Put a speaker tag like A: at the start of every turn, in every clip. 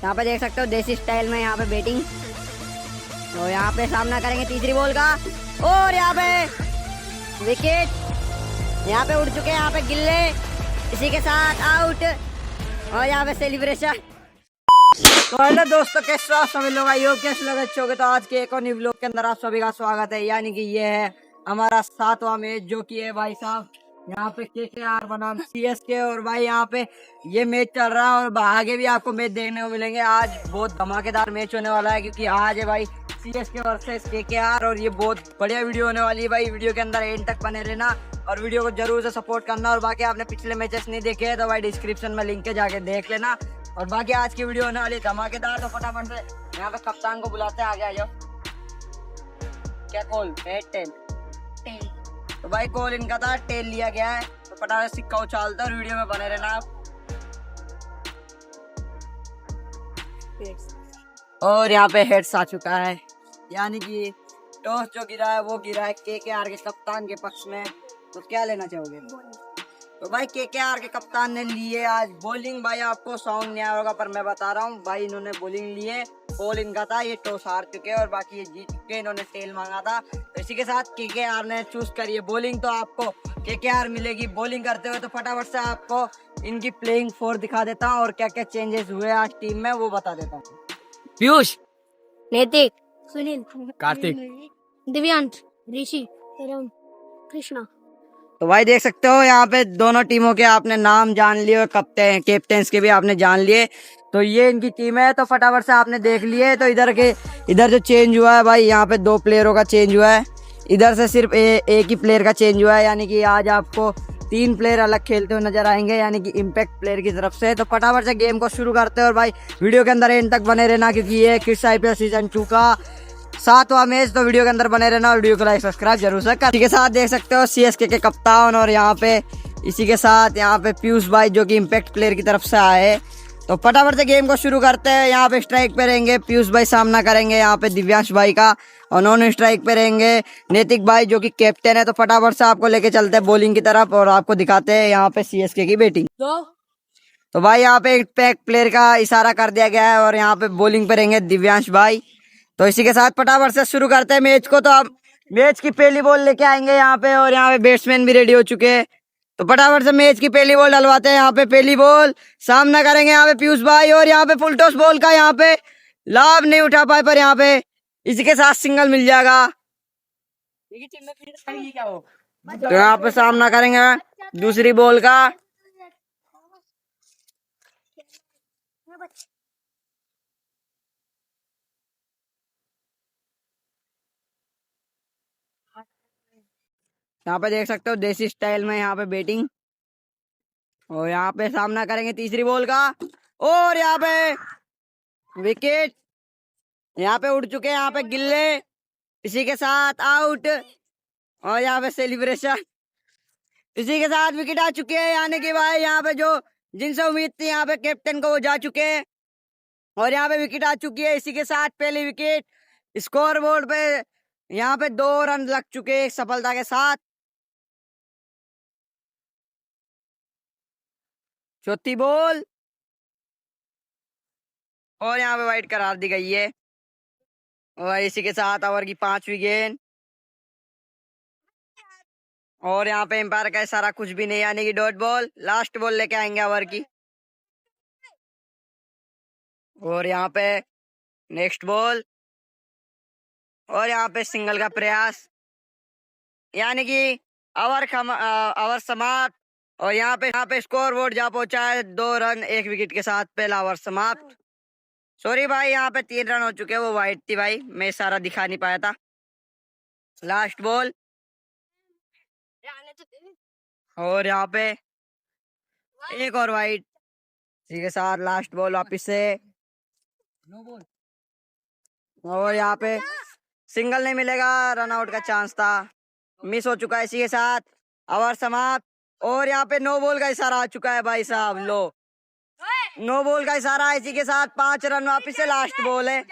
A: यहाँ पे देख सकते हो देसी स्टाइल में यहाँ पे बैटिंग। तो यहाँ पे सामना करेंगे तीसरी बॉल का, और यहाँ पे विकेट। यहाँ पे उड़ चुके हैं यहाँ पे गिल्ले, इसी के साथ आउट। और यहाँ पे सेलिब्रेशन। तो हेलो दोस्तों, कैसे आप सभी लोग? आई होप कैसे लोग अच्छे होंगे। तो आज के एक और न्यू व्लॉग के अंदर आप सभी का स्वागत है। यानी कि ये है हमारा 7वां मैच, जो कि है भाई साहब यहाँ पे KKR बनाम CSK। और भाई यहाँ पे ये मैच चल रहा है और आगे भी आपको मैच देखने को मिलेंगे। आज बहुत धमाकेदार मैच होने वाला है, क्योंकि आज है भाई CSK वर्सेस KKR। और ये बहुत बढ़िया वीडियो होने वाली है भाई। वीडियो के अंदर एंड तक बने रहना और वीडियो को जरूर से सपोर्ट करना। और बाकी आपने पिछले मैचेस नहीं देखे हैं तो भाई डिस्क्रिप्शन में लिंक है, जाके देख लेना। और बाकी आज की वीडियो होने वाली धमाकेदार। तो फटाफट से यहाँ पे कप्तान को बुलाते हैं, आगे आ जाओ। क्या कॉल? टेल। तो भाई कॉल इनका था, टेल लिया गया है। तो फटाफट सिक्का उछालता और वीडियो में बने रहना आप। और यहाँ पे हेड्स आ चुका है, यानी कि टॉस जो गिरा है वो गिरा है KKR के कप्तान के पक्ष में। तो क्या लेना चाहोगे? तो भाई KKR के कप्तान ने लिए आज बॉलिंग। भाई आपको साउंड नहीं आया होगा पर मैं बता रहा हूँ भाई, इन्होंने बॉलिंग लिए। बॉल इनका था, ये टॉस हार चुके और बाकी ये जीत चुके। इन्होंने टेल मांगा था, तो इसी के साथ KKR ने चूज करी है बॉलिंग। तो आपको KKR मिलेगी बॉलिंग करते हुए। तो फटाफट से आपको इनकी प्लेइंग 4 दिखा देता हूँ और क्या क्या चेंजेस हुए आज टीम में वो बता देता हूँ।
B: पीयूष,
C: नैतिक, सुनील,
B: कार्तिक,
C: दिव्यांश, ऋषि, कृष्णा।
A: तो भाई देख सकते हो यहाँ पे दोनों टीमों के आपने नाम जान लिए और कैप्टन्स के भी आपने जान लिए। तो ये इनकी टीम है। तो फटाफट से आपने देख लिए। तो इधर जो चेंज हुआ है भाई, यहाँ पे 2 प्लेयरों का चेंज हुआ है। इधर से सिर्फ एक ही प्लेयर का चेंज हुआ है, यानी कि आज आपको 3 प्लेयर अलग खेलते हुए नजर आएंगे, यानी कि इम्पैक्ट प्लेयर की तरफ से। तो फटाफट से गेम को शुरू करते हैं और भाई वीडियो के अंदर एंड तक बने रहना, क्योंकि ये किड्स IPL सीजन 2 का 7वां मैच। तो वीडियो के अंदर बने रहना, वीडियो को लाइक सब्सक्राइब जरूर से कर। इसी के साथ देख सकते हो CSK के कप्तान, और यहाँ पे इसी के साथ यहाँ पे पीयूष भाई जो कि इम्पैक्ट प्लेयर की तरफ से आए। तो फटाफट से गेम को शुरू करते हैं। यहाँ पे स्ट्राइक पे रहेंगे पीयूष भाई, सामना करेंगे यहाँ पे दिव्यांश भाई का। और नॉन स्ट्राइक पे रहेंगे नैतिक भाई जो कि कैप्टन है। तो फटाफट से आपको लेके चलते हैं बॉलिंग की तरफ और आपको दिखाते हैं यहाँ पे CSK की बैटिंग। तो भाई यहाँ पे इम्पैक्ट प्लेयर का इशारा कर दिया गया है और यहाँ पे बॉलिंग पे रहेंगे दिव्यांश भाई। तो इसी के साथ फटाफट से शुरू करते हैं मैच को। तो आप मैच की पहली बॉल लेके आएंगे यहाँ पे, और यहाँ पे बैट्समैन भी रेडी हो चुके हैं। तो फटाफट से मैच की पहली बॉल डलवाते हैं। यहाँ पे पहली बॉल सामना करेंगे यहाँ पे पीयूष भाई, और यहाँ पे फुल टॉस बॉल का यहाँ पे लाभ नहीं उठा पाए, पर यहाँ पे इसी के साथ सिंगल मिल जाएगा। तो यहाँ पे सामना करेंगे दूसरी बॉल का। यहाँ पे देख सकते हो देसी स्टाइल में यहाँ पे बैटिंग। और यहाँ पे सामना करेंगे तीसरी बॉल का, और यहाँ पे विकेट। यहाँ पे उड़ चुके हैं यहाँ पे गिल्ले, इसी के साथ आउट। और यहाँ पे सेलिब्रेशन, इसी के साथ विकेट आ चुके हैं। यानी कि भाई यहाँ पे जो जिनसे उम्मीद थी यहाँ पे कैप्टन को, वो जा चुके हैं। और यहाँ पे विकेट आ चुकी है। इसी के साथ पहली विकेट। स्कोर बोर्ड पे यहाँ पे 2 रन लग चुके हैं सफलता के साथ। चौथी बॉल, और यहाँ पे वाइड करार दी गई है। और इसी के साथ ओवर की 5वीं गेंद। और यहाँ पे एम्पायर का इशारा कुछ भी नहीं, यानी कि डॉट बॉल। लास्ट बॉल लेके आएंगे ओवर की। और यहाँ पे नेक्स्ट बॉल, और यहाँ पे सिंगल का प्रयास, यानी कि ओवर समाप्त। और यहाँ पे स्कोर बोर्ड जा पहुंचा है 2 रन 1 विकेट के साथ। पहला ओवर समाप्त। सॉरी भाई, यहाँ पे 3 रन हो चुके हैं, वो वाइड थी भाई, मैं इशारा दिखा नहीं पाया था। लास्ट बॉल, और यहाँ पे एक और वाइड। इसी के साथ लास्ट बॉल वापिस से, और यहाँ पे सिंगल नहीं मिलेगा, रन आउट का चांस था, मिस हो चुका है। इसी के साथ ओवर समाप्त। और यहाँ पे नो बॉल का इशारा आ चुका है भाई साहब, लो नो बॉल का इशारा है। इसी के साथ 5 रन वापिस से। लास्ट बॉल है।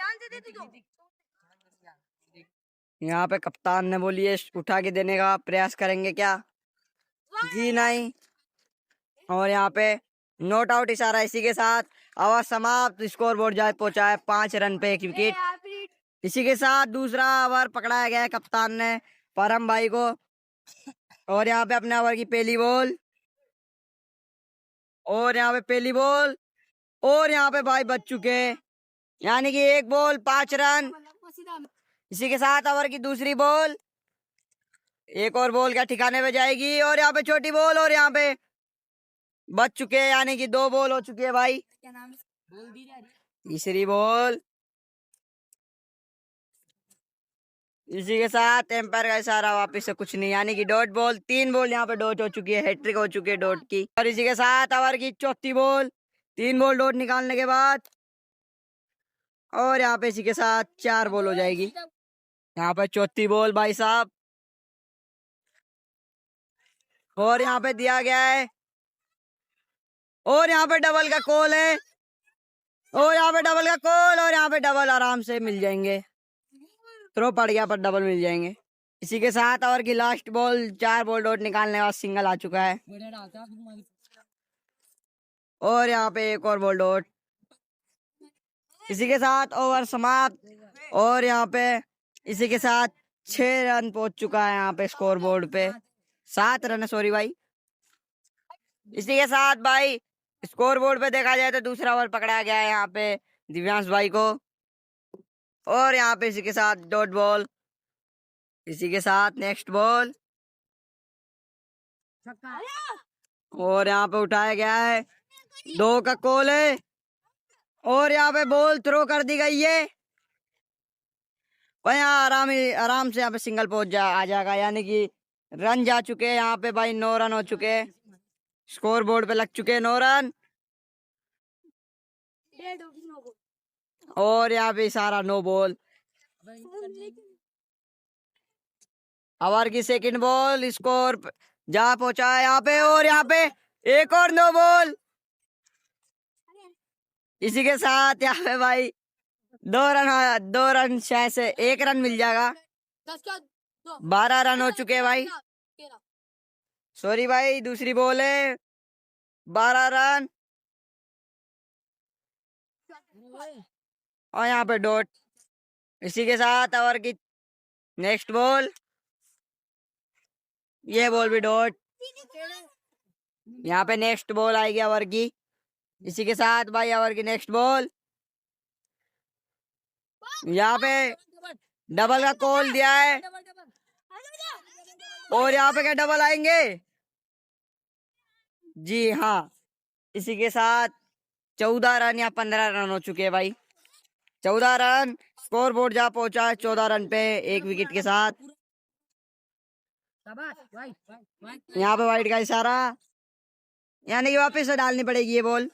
A: यहाँ पे कप्तान ने बोली है उठा के देने का प्रयास करेंगे क्या? जी नहीं। और यहाँ पे नॉट आउट इशारा। इसी के साथ ओवर समाप्त, स्कोर बोर्ड जाए पहुंचा है 5 रन पे 1 विकेट। इसी के साथ दूसरा ओवर पकड़ाया गया है कप्तान ने परम भाई को। और यहाँ पे अपने ओवर की पहली बॉल, और यहाँ पे पहली बॉल, और यहाँ पे भाई बच चुके हैं, यानी कि 1 बॉल 5 रन। इसी के साथ ओवर की दूसरी बॉल, एक और बॉल क्या ठिकाने पे जाएगी, और यहाँ पे छोटी बॉल, और यहाँ पे बच चुके हैं, यानी कि 2 बॉल हो चुकी है भाई। तीसरी बॉल, इसी के साथ एम्पायर का इशारा, वापिस से कुछ नहीं, यानी कि डॉट बॉल। 3 बॉल यहाँ पे डॉट हो चुकी है, हैट्रिक हो चुकी है डॉट की। और इसी के साथ ओवर की चौथी बॉल, 3 बॉल डॉट निकालने के बाद, और यहाँ पे इसी के साथ 4 बॉल हो जाएगी। यहाँ पे चौथी बॉल भाई साहब, और यहाँ पे दिया गया है, और यहाँ पे डबल का कॉल है, और यहाँ पे डबल का कॉल, और यहाँ पे डबल आराम से मिल जाएंगे। थ्रो पड़ गया पर डबल मिल जाएंगे। इसी के साथ ओवर की लास्ट बॉल, 4 बॉल डॉट निकालने के बाद सिंगल आ चुका है, और यहाँ पे एक और बॉल डॉट। इसी के साथ ओवर समाप्त, और यहाँ पे इसी के साथ 6 रन पहुंच चुका है यहाँ पे स्कोर बोर्ड पे। 7 रन है, सॉरी भाई। इसी के साथ भाई स्कोर बोर्ड पे देखा जाए तो दूसरा ओवर पकड़ा गया है यहाँ पे दिव्यांश भाई को, और यहाँ पे इसी के साथ डॉट बॉल। इसी के साथ नेक्स्ट बॉल, और यहाँ पे उठाया गया है, 2 का कॉल है, और यहाँ पे बॉल थ्रो कर दी गई है, और यहाँ आराम से यहाँ पे सिंगल आ जाएगा, यानी कि रन जा चुके हैं यहाँ पे भाई। 9 रन हो चुके हैं, स्कोर बोर्ड पे लग चुके हैं 9 रन, और यहाँ पे सारा 9 बॉल। ओवर की सेकंड बॉल, स्कोर जा पहुंचा है यहाँ पे, और यहाँ पे एक और 9 बॉल। इसी के साथ यहाँ पे भाई 2 रन शायद से 1 रन मिल जाएगा। 12 रन हो चुके हैं भाई, सॉरी भाई। दूसरी बॉल है, 12 रन, और यहाँ पे डॉट। इसी के साथ ओवर की नेक्स्ट बॉल, ये बॉल भी डॉट। यहाँ पे नेक्स्ट बॉल आएगी ओवर की। इसी के साथ भाई ओवर की नेक्स्ट बॉल, यहाँ पे डबल का कॉल दिया है, और यहाँ पे क्या डबल आएंगे? जी हाँ। इसी के साथ 14 रन या 15 रन हो चुके हैं भाई। 14 रन, स्कोर बोर्ड जा पहुंचा है 14 रन पे 1 विकेट के साथ। यहाँ पे वाइट का इशारा, यानी कि वापस से डालनी पड़ेगी ये बॉल,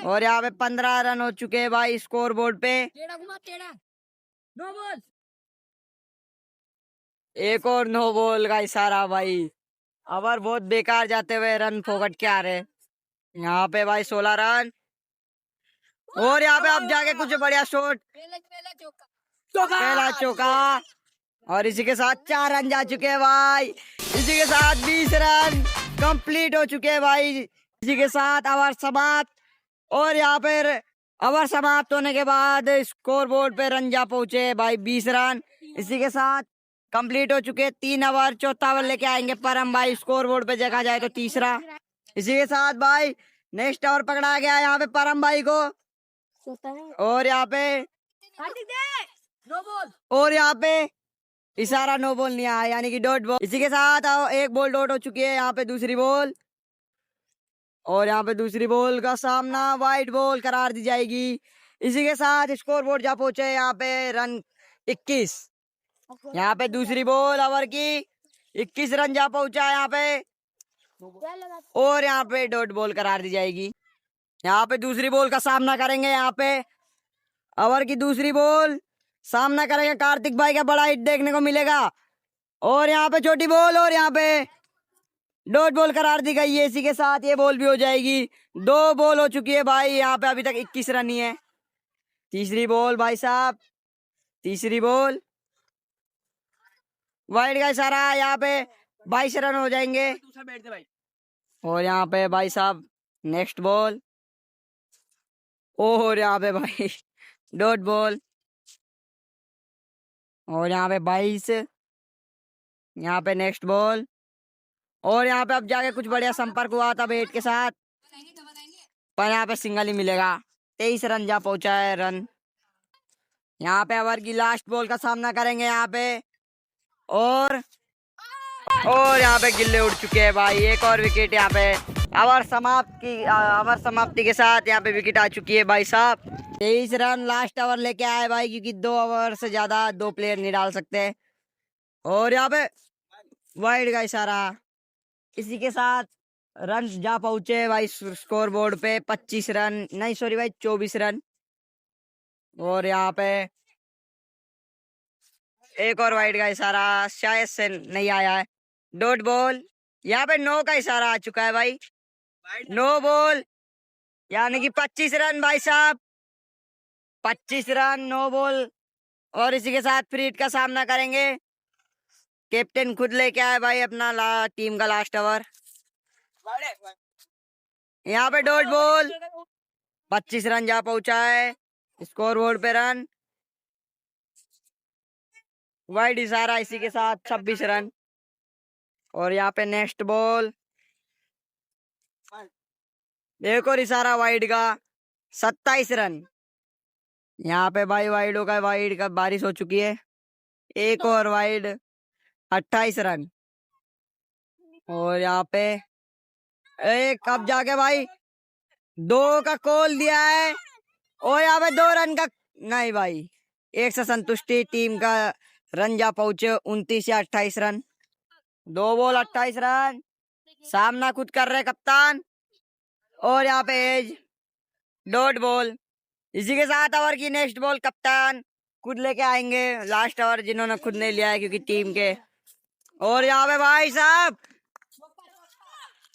A: और यहाँ पे 15 रन हो चुके हैं भाई स्कोर बोर्ड पे। एक और 9 बॉल का इशारा भाई। ओवर बहुत बेकार जाते हुए रन फोकट के आ रहे। यहाँ पे भाई 16 रन, और यहाँ पे अब जाके कुछ बढ़िया शॉट, पहला चौका, और इसी के साथ 4 रन जा चुके हैं भाई। इसी के साथ 20 रन कंप्लीट हो चुके हैं भाई। इसी के साथ ओवर समाप्त, और यहाँ पे ओवर समाप्त होने के बाद स्कोर बोर्ड पे रन जा पहुंचे भाई 20 रन। इसी के साथ कंप्लीट हो चुके 3 ओवर। चौथा ओवर लेके आएंगे परम भाई स्कोर बोर्ड पे देखा जाए तो तीसरा। इसी के साथ भाई नेक्स्ट ओवर पकड़ा गया है यहाँ पे परम भाई को, और यहाँ पे इशारा 9 बॉल नहीं आया, यानी कि डॉट बॉल। इसी के साथ 1 बॉल डॉट हो चुकी है यहाँ पे दूसरी बॉल, और यहाँ पे दूसरी बॉल का सामना वाइट बॉल करार दी जाएगी। इसी के साथ स्कोर बोर्ड जा पहुंचे यहाँ पे रन 21। यहाँ पे दूसरी बॉल ओवर की 21 रन जा पहुंचा है यहाँ पे, और यहाँ पे डॉट बॉल करार दी जाएगी। यहाँ पे दूसरी बॉल का सामना करेंगे, यहाँ पे ओवर की दूसरी बॉल सामना करेंगे कार्तिक भाई का बड़ा हिट देखने को मिलेगा, और यहाँ पे छोटी बॉल, और यहाँ पे डॉट बॉल करार दी गई है। इसी के साथ ये बॉल भी हो जाएगी। 2 बॉल हो चुकी है भाई, यहाँ पे अभी तक 21 रन ही है। तीसरी बॉल भाई साहब, तीसरी बॉल, वाइड का इशारा, यहाँ पे 22 रन हो जाएंगे। और यहाँ पे भाई साहब नेक्स्ट बॉल, और यहाँ पे भाई डॉट बॉल। और यहाँ पे 22। यहाँ पे नेक्स्ट बॉल। और यहाँ पे अब जाके कुछ बढ़िया संपर्क हुआ था बैट के साथ, पर यहाँ पे सिंगल ही मिलेगा। 23 रन जा पहुंचा है रन। यहाँ पे ओवर की लास्ट बॉल का सामना करेंगे यहाँ पे। और यहाँ पे गिल्ले उड़ चुके हैं भाई। एक और विकेट यहाँ पे। ओवर समाप्ति के साथ यहाँ पे विकेट आ चुकी है भाई साहब। 23 रन लास्ट ओवर लेके आए भाई, क्योंकि 2 ओवर से ज्यादा 2 प्लेयर नहीं डाल सकते। और यहाँ पे वाइड का इशारा। इसी के साथ रन जा पहुंचे भाई स्कोर बोर्ड पे। 25 रन नहीं, सॉरी भाई 24 रन। और यहाँ पे एक और वाइड का इशारा, शायद से नहीं आया है। Dot ball. यहाँ पे नो का इशारा आ चुका है भाई। नो बॉल, यानी कि 25 रन भाई साहब। 25 रन, नो बॉल। और इसी के साथ फ्री हिट का सामना करेंगे। कैप्टन खुद लेके आए भाई अपना टीम का लास्ट ओवर। यहाँ पे डॉट बॉल। 25 रन जा पहुंचा है स्कोर बोर्ड पे रन। वाइड इशारा, इसी के साथ 26 रन। और यहाँ पे नेक्स्ट बॉल। एक और इशारा वाइड का, 27 रन। यहाँ पे भाई वाइड का बारिश हो चुकी है। एक और वाइड, 28 रन। और यहाँ पे एक अब जाके भाई 2 का कॉल दिया है। और यहाँ पे 2 रन का नहीं भाई, 1 से संतुष्टि टीम का। रन जा पहुंचे 29 या 28 रन। 2 ball 28 run. सामना खुद कर रहे कप्तान। और यहाँ पे एज डॉट बॉल। इसी के साथ ओवर की नेक्स्ट बॉल कप्तान खुद लेके आएंगे। लास्ट ओवर जिन्होंने खुद नहीं लिया है क्योंकि टीम के। और यहाँ पे भाई साहब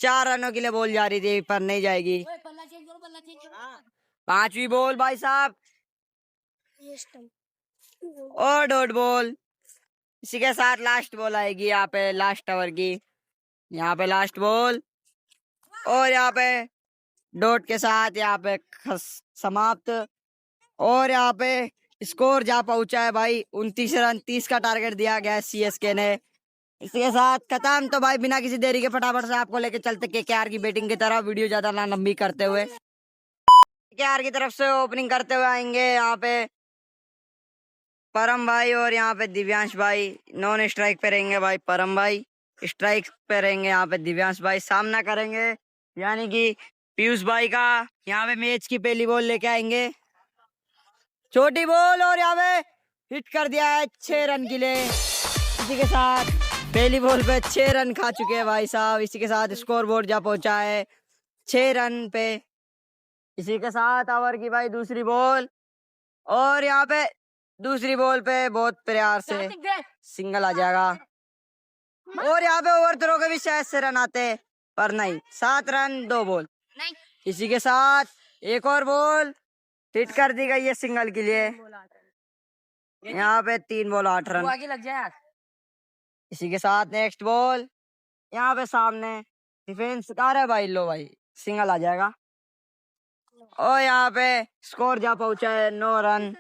A: 4 रनों के लिए बॉल जा रही थी, पर नहीं जाएगी। 5वीं बॉल भाई साहब। और डॉट बॉल। इसी के साथ लास्ट बॉल आएगी यहाँ पे लास्ट ओवर की। यहाँ पे लास्ट बॉल। और यहाँ पे डॉट के साथ यहाँ पे समाप्त। और यहाँ पे स्कोर जा पहुंचा है भाई 29 रन। 30 का टारगेट दिया गया है सीएसके ने। इसके साथ खत्म। तो भाई बिना किसी देरी के फटाफट से आपको लेके चलते केकेआर की बैटिंग की तरफ, वीडियो ज्यादा ना लंबी करते हुए। केकेआर की तरफ से ओपनिंग करते हुए आएंगे यहाँ पे परम भाई और यहाँ पे दिव्यांश भाई। नॉन स्ट्राइक पे रहेंगे भाई परम भाई, स्ट्राइक पे रहेंगे यहाँ पे दिव्यांश भाई। सामना करेंगे यानी कि पीयूष भाई का। यहाँ पे मैच की पहली बॉल लेके आएंगे, छोटी बॉल। और यहाँ पे हिट कर दिया है 6 रन के लिए। इसी के साथ पहली बॉल पे 6 रन खा चुके हैं भाई साहब। इसी के साथ स्कोर बोर्ड जा पहुंचा है 6 रन पे। इसी के साथ ओवर की भाई दूसरी बॉल। और यहाँ पे दूसरी बॉल पे बहुत प्यार से सिंगल आ जाएगा। और यहाँ पे ओवर थ्रो के भी शायद से रन आते, पर नहीं। 7 रन 2 बॉल। इसी के साथ एक और बॉल हिट कर दी गई है सिंगल के लिए। यहाँ पे 3 बॉल 8 रन। आगे लग जाए। इसी के साथ नेक्स्ट बॉल। यहाँ पे सामने डिफेंस कार है भाई, लो भाई सिंगल आ जाएगा। और यहाँ पे स्कोर जा पहुंचा है 9 रन।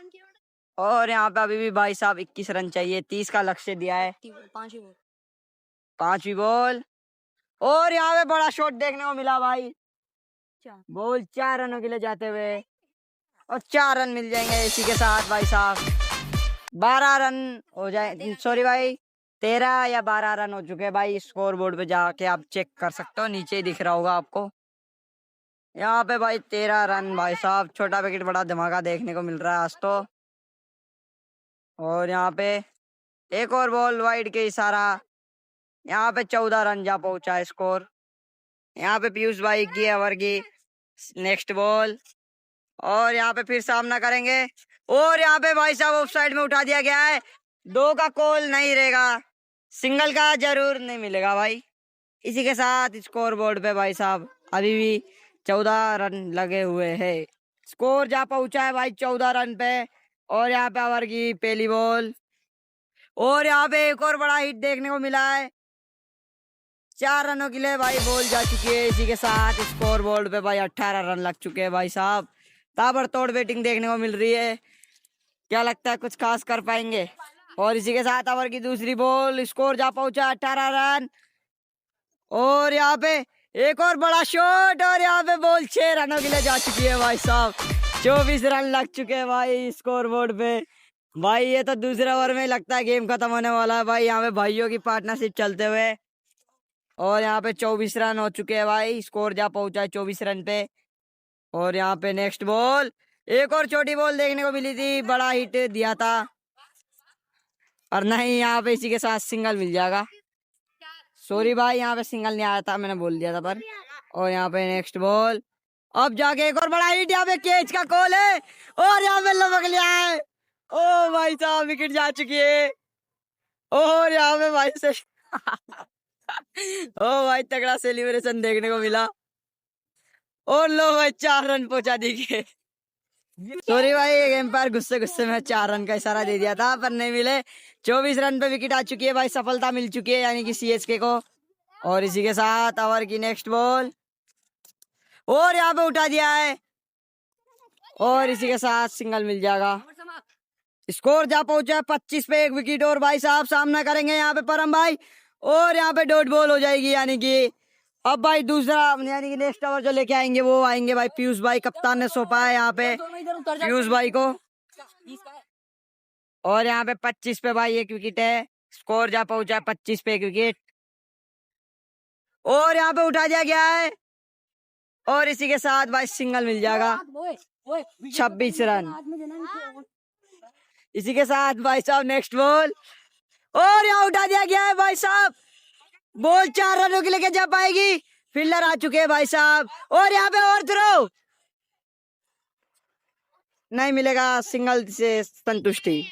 A: और यहाँ पे अभी भी भाई साहब 21 रन चाहिए। 30 का लक्ष्य दिया है। 5वीं बॉल। और यहाँ पे बड़ा शॉट देखने को मिला भाई। बॉल 4 रनों के लिए जाते हुए, और 4 रन मिल जाएंगे। इसी के साथ भाई साहब 12 रन हो जाए, सॉरी भाई 13 या 12 रन हो चुके हैं भाई। स्कोर बोर्ड पे जाके आप चेक कर सकते हो, नीचे ही दिख रहा होगा आपको। यहाँ पे भाई 13 रन भाई साहब। छोटा विकेट बड़ा धमाका देखने को मिल रहा है आज तो। और यहाँ पे एक और बॉल वाइड के इशारा। यहाँ पे 14 रन जा पहुंचा है स्कोर। यहाँ पे पीयूष भाई की ओवर की नेक्स्ट बॉल। और यहाँ पे फिर सामना करेंगे। और यहाँ पे भाई साहब ऑफ साइड में उठा दिया गया है। 2 का कॉल नहीं रहेगा, सिंगल का जरूर नहीं मिलेगा भाई। इसी के साथ स्कोर बोर्ड पे भाई साहब अभी भी 14 रन लगे हुए हैं। स्कोर जा पहुंचा है भाई 14 रन पे। और यहाँ पे ओवर की पहली बॉल। और यहाँ पे एक और बड़ा हिट देखने को मिला है। 4 रनों के लिए भाई बॉल जा चुकी है। इसी के साथ स्कोर बोर्ड पे भाई 18 रन लग चुके हैं भाई साहब। ताबड़तोड़ बैटिंग देखने को मिल रही है। क्या लगता है कुछ खास कर पाएंगे? और इसी के साथ ओवर की दूसरी बॉल, स्कोर जा पहुंचा 18 रन। और यहाँ पे एक और बड़ा शॉट और यहाँ पे बॉल 6 रनों के लिए जा चुकी है भाई साहब। 24 रन लग चुके हैं भाई स्कोर बोर्ड पे। भाई ये तो दूसरे ओवर में लगता है गेम खत्म होने वाला है भाई। यहाँ पे भाइयों की पार्टनरशिप चलते हुए और यहाँ पे 24 रन हो चुके हैं भाई। स्कोर जा पहुंचा है 24 रन पे। और यहाँ पे नेक्स्ट बॉल, एक और छोटी बॉल देखने को मिली थी, बड़ा हिट दिया था और नहीं, यहाँ पे इसी के साथ सिंगल मिल जाएगा। सॉरी भाई, यहाँ पे सिंगल नहीं आया था, मैंने बोल दिया था पर। और यहाँ पे नेक्स्ट बॉल, अब जाके एक और बड़ा हिट, यहाँ पे कैच का कॉल है और यहाँ पे लपक लिया है। ओ भाई साहब, विकेट जा चुकी है। और यहाँ पे भाई से ओ भाई तगड़ा सेलिब्रेशन देखने को मिला। और लो भाई 4 रन पहुंचा दिए। सॉरी भाई, एक एम्पायर गुस्से गुस्से में 4 रन का इशारा दे दिया था पर नहीं मिले। 24 रन पे विकेट आ चुकी है भाई, सफलता मिल चुकी है यानी कि सीएसके को। और इसी के साथ ओवर की नेक्स्ट बॉल और यहाँ पे उठा दिया है और इसी के साथ सिंगल मिल जाएगा। स्कोर जा पहुंचा 25 पे 1 विकेट और भाई साहब सामना करेंगे यहाँ पे परम भाई। और यहाँ पे डॉट बॉल हो जाएगी यानी कि अब भाई दूसरा यानी कि नेक्स्ट ओवर जो लेके आएंगे वो आएंगे भाई पीयूष भाई। कप्तान ने सौंपा है यहाँ पे पीयूष भाई को। और यहाँ पे 25 पे भाई 1 विकेट है। स्कोर जा पहुंचा 25 पे 1 विकेट और यहाँ पे उठा दिया गया है और इसी के साथ भाई सिंगल मिल जाएगा। 26 रन। इसी के साथ भाई साहब नेक्स्ट बॉल और यहाँ उठा दिया गया है भाई साहब। बॉल 4 रनों के लेके जा पाएगी। फील्डर आ चुके हैं भाई साहब और यहाँ पे और थ्रो नहीं मिलेगा, सिंगल से संतुष्टि।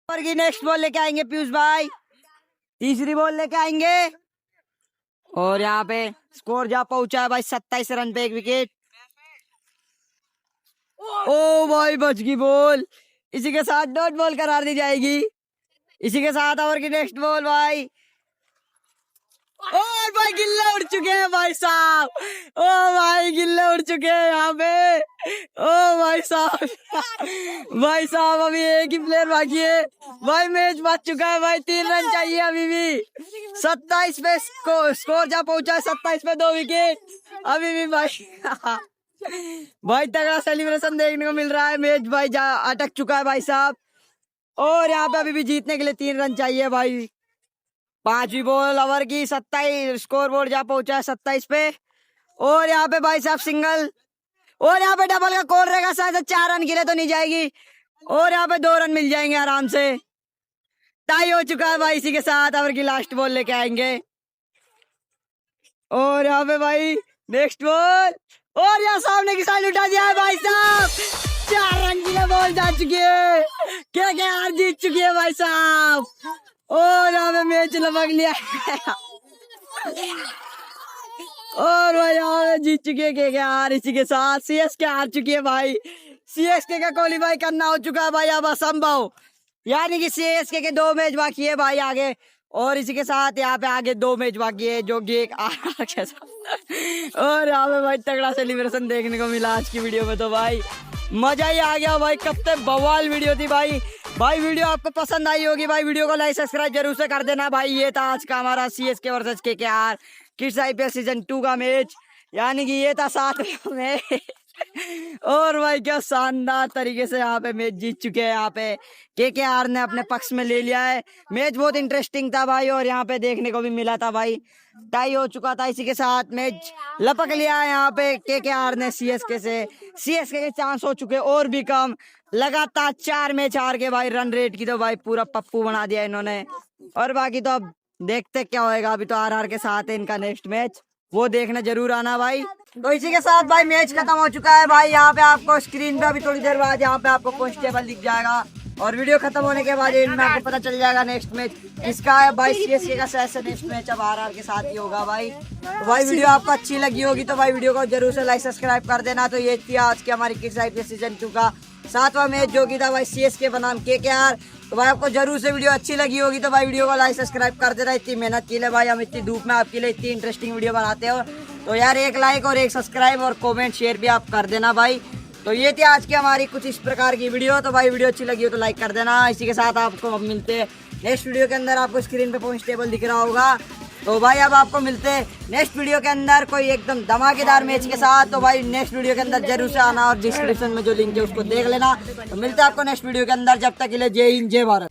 A: और की नेक्स्ट बॉल लेके आएंगे पीयूष भाई, तीसरी बॉल लेके आएंगे और यहाँ पे स्कोर जा पहुंचा है भाई 27 रन पे 1 विकेट। ओ भाई बच गई बॉल, इसी के साथ डॉट बॉल करार दी जाएगी। इसी के साथ ओवर की नेक्स्ट बॉल भाई और भाई गिल्ले उड़ चुके हैं भाई साहब। ओ भाई गिल्ले उड़ चुके हैं यहाँ पे। ओ भाई साहब भाई साहब अभी एक ही प्लेयर बाकी है भाई, मैच बच चुका है भाई। 3 रन चाहिए अभी भी। 27 पे स्कोर जा पहुंचा है 27 पे 2 विकेट अभी भी भाई भाई तगड़ा सेलिब्रेशन देखने को मिल रहा है। मैच भाई जा अटक चुका है भाई साहब और यहाँ पे अभी भी जीतने के लिए 3 रन चाहिए भाई। 5वीं बॉल ओवर की 27, स्कोर बोर्ड जा पहुंचा है 27 पे और यहाँ पे भाई साहब सिंगल और यहाँ पे डबल का कॉल रहेगा शायद। 4 रन के लिए तो नहीं जाएगी और यहाँ पे 2 रन मिल जाएंगे आराम से। टाई हो चुका है भाई। इसी के साथ ओवर की लास्ट बॉल लेके आएंगे और यहाँ पे भाई नेक्स्ट बॉल और यहाँ सामने की साइड उठा दिया है भाई साहब। 4 रन की लिए बॉल जा चुकी है, क्या हार जीत चुकी है भाई साहब और यहाँ पे मैच लपक लिया और भाई यहाँ जीत चुकी है केकेआर। इसी के साथ सीएसके हार चुकी है भाई। सीएसके का क्वालीफाई करना हो चुका है भाई अब असंभव, यानी कि सीएसके के 2 मैच बाकी है भाई आगे। और इसी के साथ यहाँ पे आगे 2 मैच बाकी है जो कि एक के साथ और यहाँ पे भाई तगड़ा सेलिब्रेशन देखने को मिला आज की वीडियो में। तो भाई मजा ही आ गया भाई, कब तक बवाल वीडियो थी भाई। भाई वीडियो आपको पसंद आई होगी भाई, वीडियो को लाइक सब्सक्राइब जरूर से कर देना भाई। ये था आज का हमारा CSK versus KKR kids IPL season 2 का मैच, यानी कि ये था 7 में और भाई क्या शानदार तरीके से यहाँ पे मैच जीत चुके हैं। यहाँ पे केकेआर ने अपने पक्ष में ले लिया है। मैच बहुत इंटरेस्टिंग था भाई और यहाँ पे देखने को भी मिला था भाई, टाई हो चुका था। इसी के साथ मैच लपक लिया है यहाँ पे केकेआर ने सीएसके से। सीएसके के चांस हो चुके और भी कम, लगातार 4 मैच हार के भाई रन रेट की तो भाई पूरा पप्पू बना दिया इन्होंने। और बाकी तो अब देखते क्या होएगा, अभी तो आरआर के साथ है इनका नेक्स्ट मैच, वो देखने जरूर आना भाई। तो इसी के साथ भाई मैच खत्म हो चुका है भाई। यहाँ पे आपको स्क्रीन पे अभी थोड़ी देर बाद यहाँ पे आपको पॉइंट टेबल दिख जाएगा और वीडियो खत्म होने के बाद इनमें आपको पता चल जाएगा नेक्स्ट मैच इसका है भाई। सीएसके का शायद से नेक्स्ट मैच अब आरआर के साथ ही होगा भाई। तो भाई वीडियो आपको अच्छी लगी होगी तो भाई वीडियो को जरूर से लाइक सब्सक्राइब कर देना। तो ये थी आज की हमारी किड्स आईपीएल सीजन 2 का 7वां मैच जो कि था भाई सीएसके बनाम केकेआर। तो भाई आपको जरूर से वीडियो अच्छी लगी होगी तो भाई वीडियो को लाइक सब्सक्राइब कर देना। इतनी मेहनत की ले भाई, हम इतनी धूप में आपके लिए इतनी इंटरेस्टिंग वीडियो बनाते हो तो यार एक लाइक और एक सब्सक्राइब और कमेंट शेयर भी आप कर देना भाई। तो ये थी आज की हमारी कुछ इस प्रकार की वीडियो। तो भाई वीडियो अच्छी लगी हो तो लाइक कर देना। इसी के साथ आपको अब मिलते हैं नेक्स्ट वीडियो के अंदर। आपको स्क्रीन पे पॉइंट्स टेबल दिख रहा होगा। तो भाई अब आपको मिलते हैं नेक्स्ट वीडियो के अंदर कोई एकदम धमाकेदार मैच के साथ। तो भाई नेक्स्ट वीडियो के अंदर जरूर से आना और डिस्क्रिप्शन में जो लिंक है उसको देख लेना। तो मिलते हैं आपको नेक्स्ट वीडियो के अंदर। जब तक के लिए जय हिंद जय भारत।